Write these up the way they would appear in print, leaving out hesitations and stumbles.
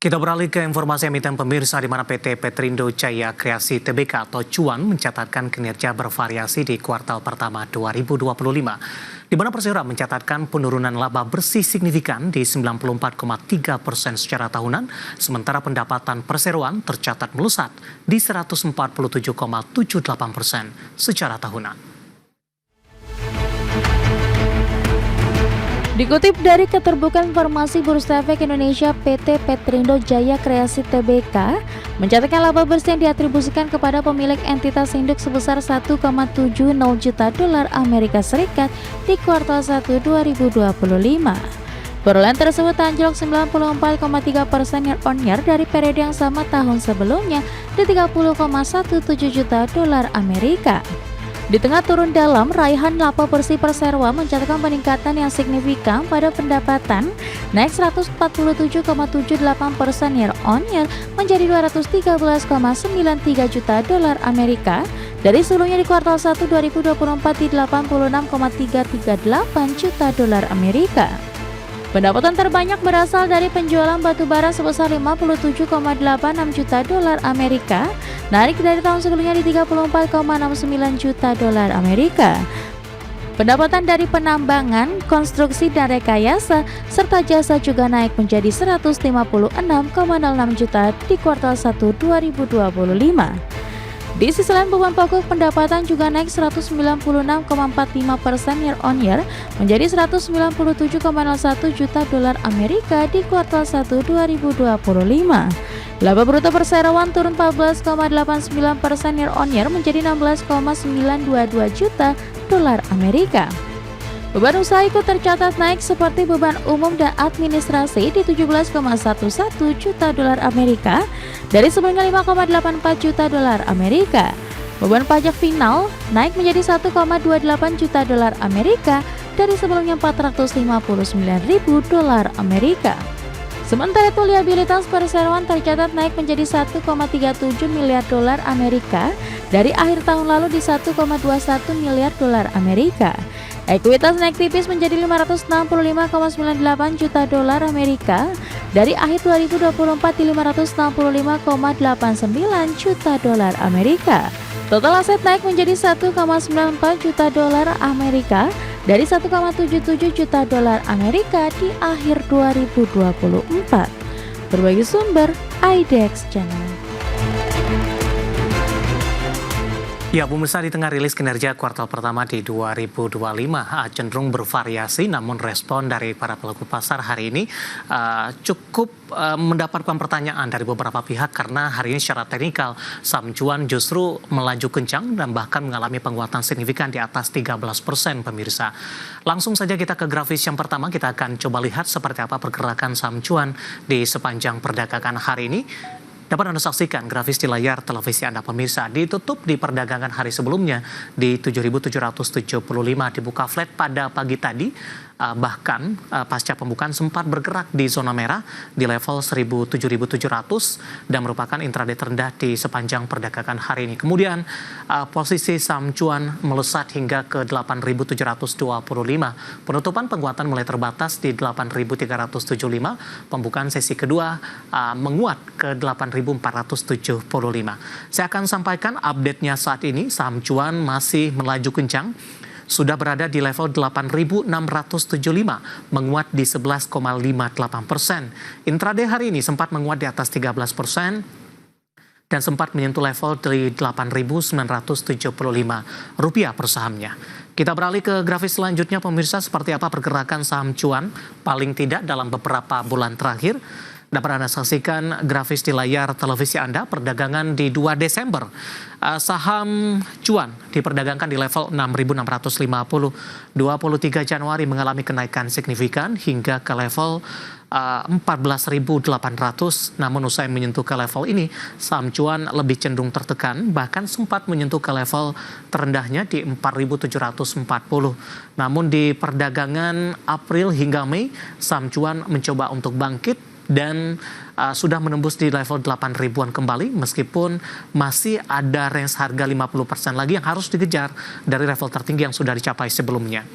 Kita beralih ke informasi emiten pemirsa di mana PT Petrindo Jaya Kreasi Tbk atau Cuan mencatatkan kinerja bervariasi di kuartal pertama 2025. Di mana Persero mencatatkan penurunan laba bersih signifikan di 94,3% secara tahunan, sementara pendapatan perseroan tercatat melesat di 147,78% secara tahunan. Dikutip dari Keterbukaan Informasi Bursa Efek Indonesia, PT Petrindo Jaya Kreasi Tbk mencatatkan laba bersih yang diatribusikan kepada pemilik entitas induk sebesar 1,70 juta dolar Amerika Serikat di kuartal 1 2025. Perolehan tersebut anjlok 94,3% year-on-year dari periode yang sama tahun sebelumnya di 30,17 juta dolar Amerika. Di tengah turun dalam, raihan laba bersih Perseroan mencatatkan peningkatan yang signifikan pada pendapatan, naik 147,78% year-on-year menjadi 213,93 juta dolar Amerika dari sebelumnya di kuartal 1 2024 di 86,338 juta dolar Amerika. Pendapatan terbanyak berasal dari penjualan batu bara sebesar 57,86 juta dolar Amerika, naik dari tahun sebelumnya di 34,69 juta dolar Amerika. Pendapatan dari penambangan, konstruksi dan rekayasa serta jasa juga naik menjadi 156,06 juta di kuartal 1 2025. Di sisi lain, beban pokok pendapatan juga naik 196,45% year-on-year menjadi 197,01 juta dolar Amerika di kuartal 1 2025. Laba bruto Perseroan turun 14,89% year-on-year menjadi 16,922 juta dolar Amerika. Beban usaha ikut tercatat naik seperti beban umum dan administrasi di 17,11 juta dolar Amerika dari sebelumnya 5,84 juta dolar Amerika. Beban pajak final naik menjadi 1,28 juta dolar Amerika dari sebelumnya 459.000 dolar Amerika. Sementara itu liabilitas Perseroan tercatat naik menjadi 1,37 miliar dolar Amerika dari akhir tahun lalu di 1,21 miliar dolar Amerika. Ekuitas naik tipis menjadi 565,98 juta dolar Amerika dari akhir 2024 di 565,89 juta dolar Amerika. Total aset naik menjadi 1,94 juta dolar Amerika dari 1,77 juta dolar Amerika di akhir 2024. Berbagai sumber, IDX Channel. Ya, pemirsa, di tengah rilis kinerja kuartal pertama di 2025 cenderung bervariasi, namun respon dari para pelaku pasar hari ini cukup mendapatkan pertanyaan dari beberapa pihak karena hari ini secara teknikal saham Cuan justru melaju kencang dan bahkan mengalami penguatan signifikan di atas 13% pemirsa. Langsung saja kita ke grafis yang pertama, kita akan coba lihat seperti apa pergerakan saham Cuan di sepanjang perdagangan hari ini. Dapat Anda saksikan grafis di layar televisi Anda pemirsa. Ditutup di perdagangan hari sebelumnya di 7.775, dibuka flat pada pagi tadi. Bahkan pasca pembukaan sempat bergerak di zona merah di level 7.700 dan merupakan intraday terendah di sepanjang perdagangan hari ini. Kemudian posisi saham Cuan melesat hingga ke 8.725. Penutupan penguatan mulai terbatas di 8.375. Pembukaan sesi kedua menguat ke 8.475. Saya akan sampaikan update-nya saat ini. Saham Cuan masih melaju kencang. Sudah berada di level 8.675, menguat di 11,58%. Intraday hari ini sempat menguat di atas 13% dan sempat menyentuh level dari 8.975 rupiah per sahamnya. Kita beralih ke grafis selanjutnya pemirsa, seperti apa pergerakan saham Cuan paling tidak dalam beberapa bulan terakhir. Dapat Anda saksikan grafis di layar televisi Anda perdagangan di 2 Desember. Saham Cuan diperdagangkan di level 6.650. 23 Januari mengalami kenaikan signifikan hingga ke level 14.800. Namun usai menyentuh ke level ini, saham Cuan lebih cenderung tertekan, bahkan sempat menyentuh ke level terendahnya di 4.740. Namun di perdagangan April hingga Mei, saham Cuan mencoba untuk bangkit dan sudah menembus di level 8 ribuan kembali, meskipun masih ada range harga 50% lagi yang harus dikejar dari level tertinggi yang sudah dicapai sebelumnya.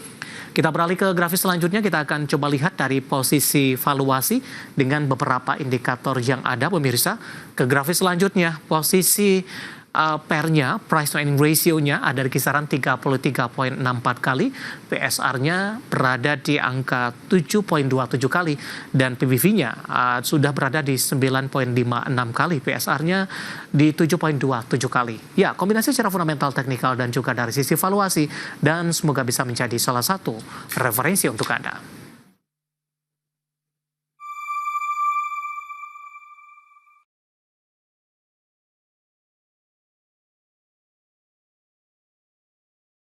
Kita beralih ke grafis selanjutnya, kita akan coba lihat dari posisi valuasi dengan beberapa indikator yang ada pemirsa. Ke grafis selanjutnya, posisi PER-nya, price to earning ratio-nya ada di kisaran 33,64 kali, PSR-nya berada di angka 7,27 kali, dan PBV-nya sudah berada di 9,56 kali, PSR-nya di 7,27 kali. Ya, kombinasi secara fundamental, teknikal, dan juga dari sisi valuasi, dan semoga bisa menjadi salah satu referensi untuk Anda.